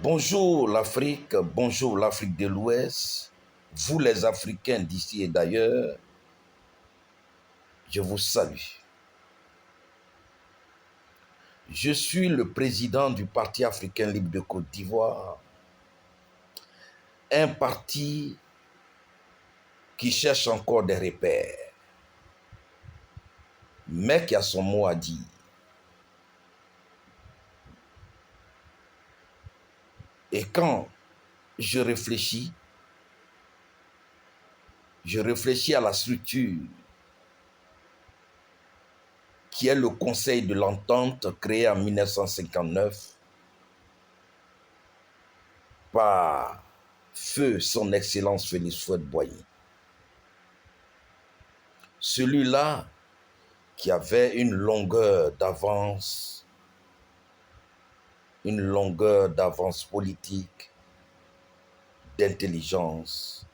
Bonjour l'Afrique, bonjour l'Afrique de l'Ouest, vous les Africains d'ici et d'ailleurs, je vous salue. Je suis le président du Parti africain libre de Côte d'Ivoire, un parti qui cherche encore des repères, mais qui a son mot à dire. Et quand je réfléchis à la structure qui est le Conseil de l'Entente créé en 1959 par feu son Excellence Félix Houphouët-Boigny. Celui-là qui avait une longueur d'avance politique, d'intelligence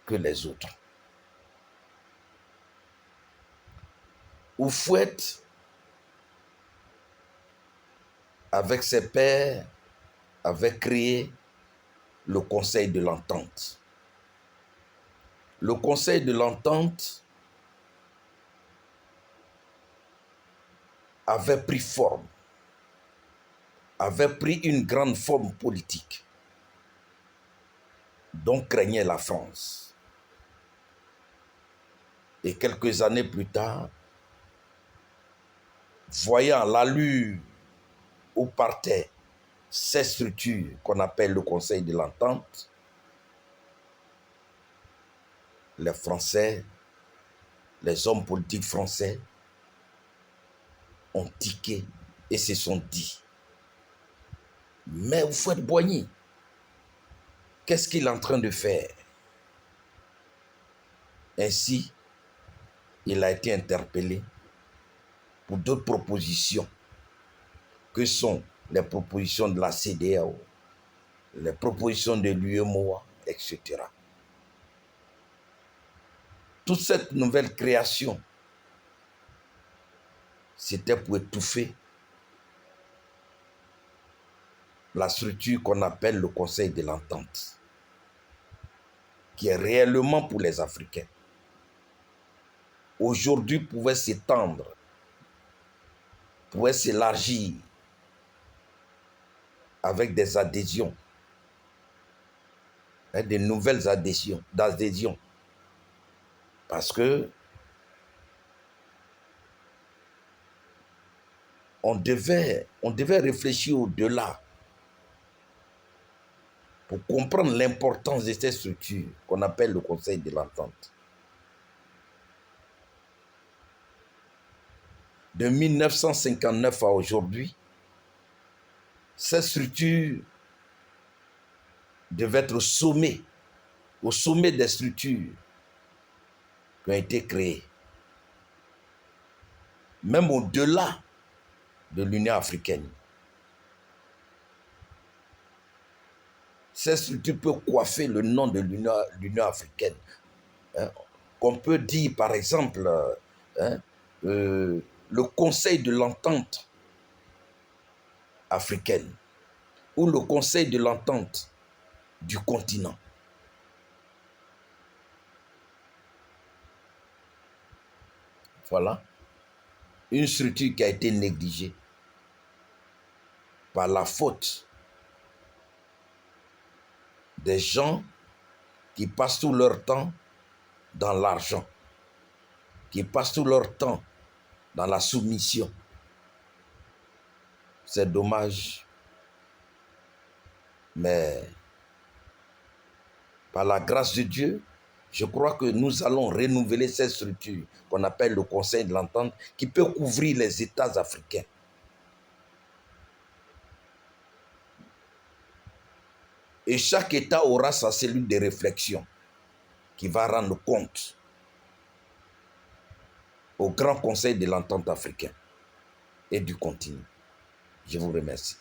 que les autres. Houphouët, avec ses pairs, avait créé le Conseil de l'Entente. Le Conseil de l'Entente avait pris forme, avait pris une grande forme politique dont craignait la France. Et quelques années plus tard, voyant l'allure où partaient ces structures qu'on appelle le Conseil de l'Entente, les Français, les hommes politiques français ont tiqué et se sont dit, mais Houphouët-Boigny, qu'est-ce qu'il est en train de faire? Ainsi, il a été interpellé pour d'autres propositions que sont les propositions de la CEDEAO, les propositions de l'UEMOA, etc. Toute cette nouvelle création, c'était pour étouffer la structure qu'on appelle le Conseil de l'Entente, qui est réellement pour les Africains. Aujourd'hui, pouvait s'étendre, pouvait s'élargir avec des adhésions, des nouvelles adhésions, parce que on devait réfléchir au-delà pour comprendre l'importance de cette structure qu'on appelle le Conseil de l'Entente. De 1959 à aujourd'hui, cette structure devait être au sommet des structures qui ont été créées, même au-delà de l'Union africaine. Cette structure peut coiffer le nom de l'Union africaine. Qu'on peut dire, par exemple, le Conseil de l'Entente africaine ou le Conseil de l'Entente du continent. Voilà. Une structure qui a été négligée par la faute des gens qui passent tout leur temps dans l'argent, qui passent tout leur temps dans la soumission. C'est dommage, mais par la grâce de Dieu, je crois que nous allons renouveler cette structure qu'on appelle le Conseil de l'Entente, qui peut couvrir les États africains. Et chaque État aura sa cellule de réflexion qui va rendre compte au Grand Conseil de l'Entente africaine et du continent. Je vous remercie.